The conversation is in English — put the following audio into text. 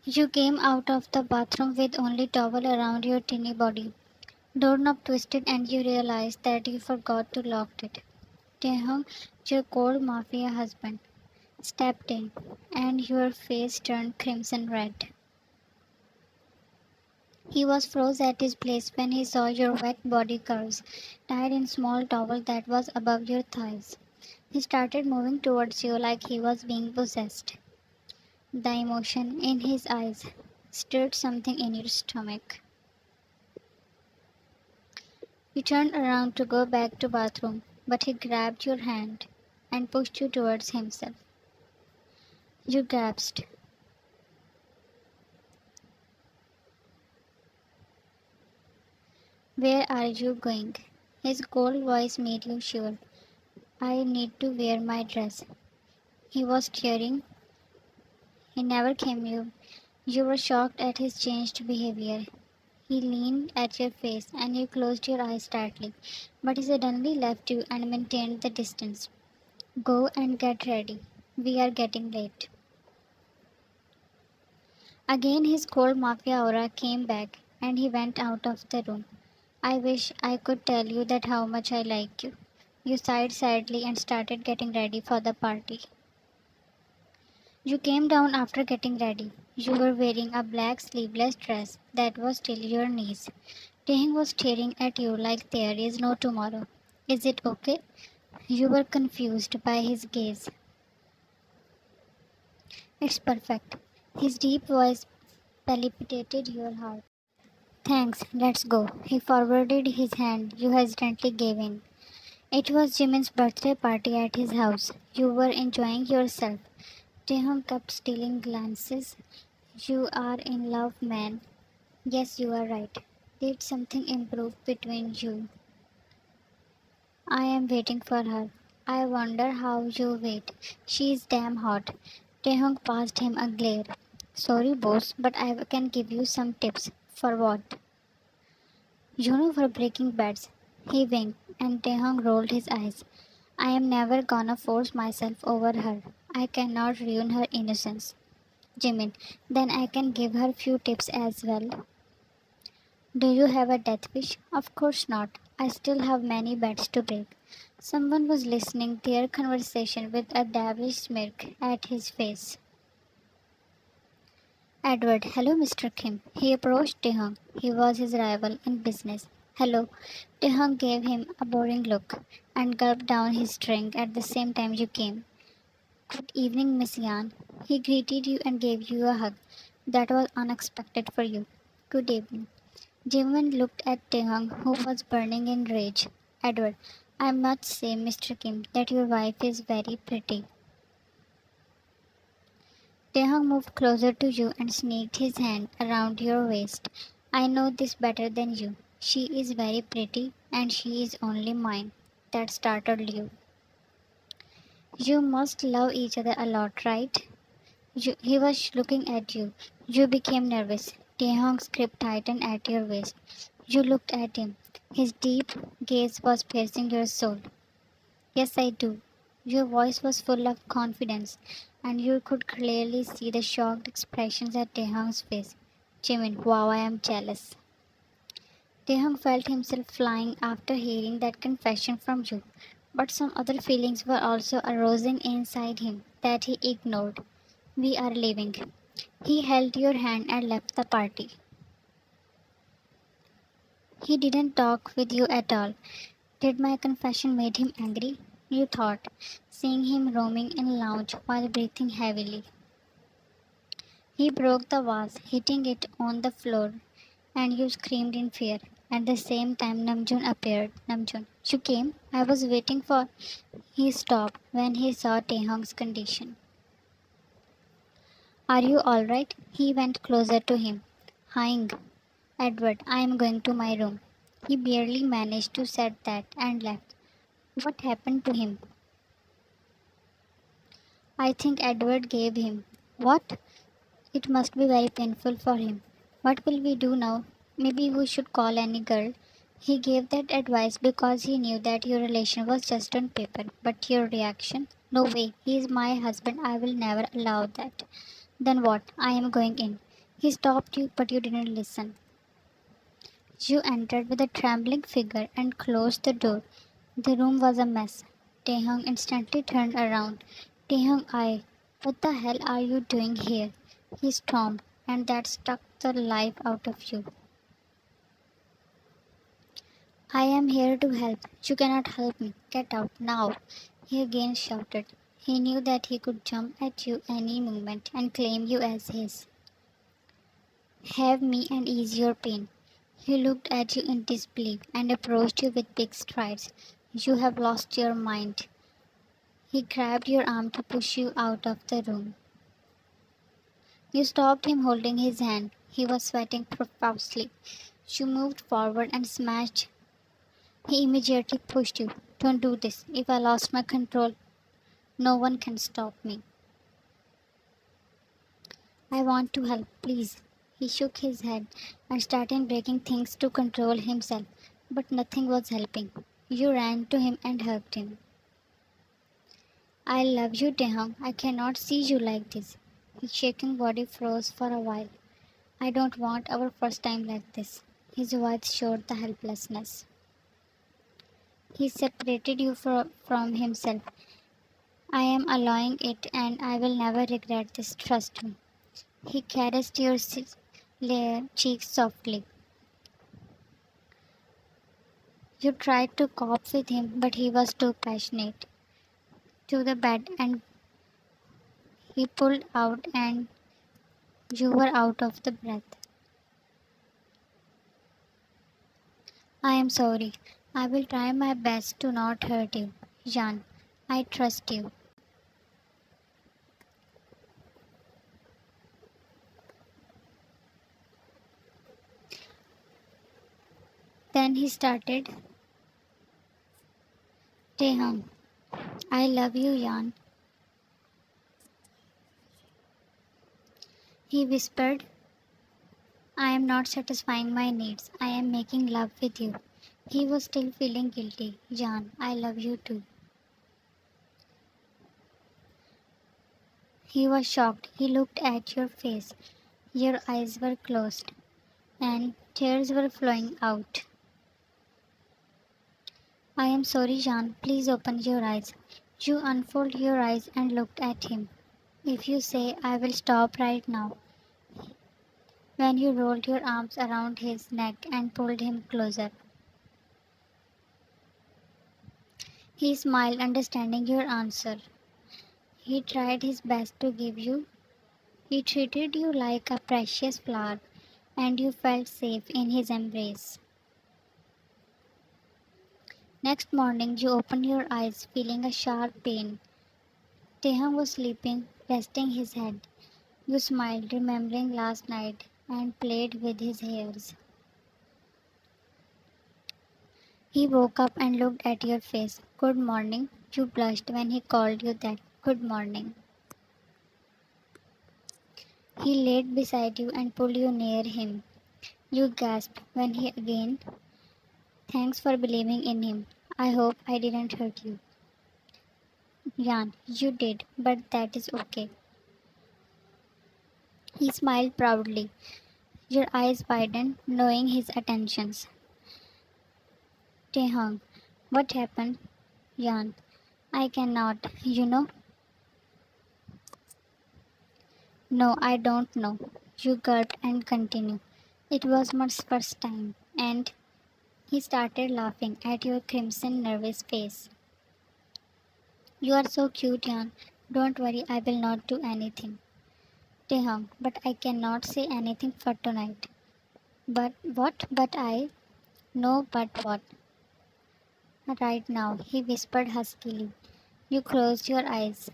You came out of the bathroom with only towel around your teeny body. Doorknob twisted and you realized that you forgot to lock it. Taehyung, your cold mafia husband, stepped in, and your face turned crimson red. He was froze at his place when he saw your wet body curves, tied in small towel that was above your thighs. He started moving towards you like he was being possessed. The emotion in his eyes stirred something in your stomach. You turned around to go back to bathroom, but he grabbed your hand and pushed you towards himself. You gasped. Where are you going? His cold voice made you shiver. I need to wear my dress. He was tearing. He never came you. You were shocked at his changed behavior. He leaned at your face and you closed your eyes tightly, but he suddenly left you and maintained the distance. Go and get ready. We are getting late. Again, his cold mafia aura came back and he went out of the room. I wish I could tell you that how much I like you. You sighed sadly and started getting ready for the party. You came down after getting ready. You were wearing a black sleeveless dress that was till your knees. Taehyung was staring at you like there is no tomorrow. Is it okay? You were confused by his gaze. It's perfect. His deep voice palpitated your heart. Thanks, let's go. He forwarded his hand. You hesitantly gave in. It was Jimin's birthday party at his house. You were enjoying yourself. Taehyung kept stealing glances. You are in love, man. Yes, you are right. Did something improve between you? I am waiting for her. I wonder how you wait. She is damn hot. Taehyung passed him a glare. Sorry, boss, but I can give you some tips. For what? You know, for breaking beds. He winked, and Taehyung rolled his eyes. I am never gonna force myself over her. I cannot ruin her innocence. Jimin, then I can give her few tips as well. Do you have a death wish? Of course not. I still have many beds to break. Someone was listening their conversation with a devilish smirk at his face. Edward, hello Mr. Kim. He approached Taehyung. He was his rival in business. Hello. Taehyung gave him a boring look and gulped down his drink at the same time you came. Good evening, Miss Yan. He greeted you and gave you a hug. That was unexpected for you. Good evening. Jimin looked at Taehyung, who was burning in rage. Edward, I must say, Mr. Kim, that your wife is very pretty. Taehyung moved closer to you and sneaked his hand around your waist. I know this better than you. She is very pretty, and she is only mine. That startled you. You must love each other a lot, right? He was looking at you. You became nervous. Taehyung's grip tightened at your waist. You looked at him. His deep gaze was piercing your soul. Yes, I do. Your voice was full of confidence, and you could clearly see the shocked expressions at Taehyung's face. Jimin, wow, I am jealous. Taehyung felt himself flying after hearing that confession from you, but some other feelings were also arising inside him that he ignored. We are leaving. He held your hand and left the party. He didn't talk with you at all. Did my confession made him angry? You thought, seeing him roaming in lounge while breathing heavily. He broke the vase, hitting it on the floor, and you screamed in fear. At the same time, Namjoon appeared. Namjoon, you came? I was waiting for. He stopped when he saw Taehyung's condition. Are you alright? He went closer to him. Hying, Edward, I am going to my room. He barely managed to say that and left. What happened to him? I think Edward gave him. What? It must be very painful for him. What will we do now? Maybe we should call any girl. He gave that advice because he knew that your relation was just on paper. But your reaction? No way. He is my husband. I will never allow that. Then what? I am going in. He stopped you, but you didn't listen. You entered with a trembling figure and closed the door. The room was a mess. Taehyung instantly turned around. Taehyung, what the hell are you doing here? He stormed, and that struck the life out of you. I am here to help. You cannot help me. Get out now. He again shouted. He knew that he could jump at you any moment and claim you as his. Have me and ease your pain. He looked at you in disbelief and approached you with big strides. You have lost your mind. He grabbed your arm to push you out of the room. You stopped him holding his hand. He was sweating profusely. You moved forward and smashed. He immediately pushed you. Don't do this. If I lost my control, no one can stop me. I want to help, please. He shook his head and started breaking things to control himself, but nothing was helping. You ran to him and hugged him. I love you, Taehyung. I cannot see you like this. His shaking body froze for a while. I don't want our first time like this. His voice showed the helplessness. He separated you from himself. I am allowing it and I will never regret this, trust me. He caressed your cheeks softly. You tried to cope with him, but he was too passionate. To the bed, and he pulled out, and you were out of the breath. I am sorry. I will try my best to not hurt you. Jan, I trust you. Then he started. Taehyung, I love you, Jan. He whispered, I am not satisfying my needs. I am making love with you. He was still feeling guilty. Jan, I love you too. He was shocked. He looked at your face. Your eyes were closed, and tears were flowing out. I am sorry, Jan. Please open your eyes. You unfolded your eyes and looked at him. If you say, I will stop right now. When you rolled your arms around his neck and pulled him closer. He smiled, understanding your answer. He tried his best to give you. He treated you like a precious flower, and you felt safe in his embrace. Next morning, you opened your eyes, feeling a sharp pain. Taehyung was sleeping, resting his head. You smiled, remembering last night, and played with his hairs. He woke up and looked at your face. Good morning. You blushed when he called you that. Good morning. He laid beside you and pulled you near him. You gasped when he again. Thanks for believing in him. I hope I didn't hurt you. Jan, you did, but that is okay. He smiled proudly. Your eyes widened, knowing his attentions. Taehyung, what happened? Jan, I cannot, you know. No, I don't know. You gulped and continued. It was my first time, and he started laughing at your crimson, nervous face. You are so cute, Jan. Don't worry, I will not do anything. Taehyung, but I cannot say anything for tonight. But what? But I? No, but what? Right now, he whispered huskily. You closed your eyes.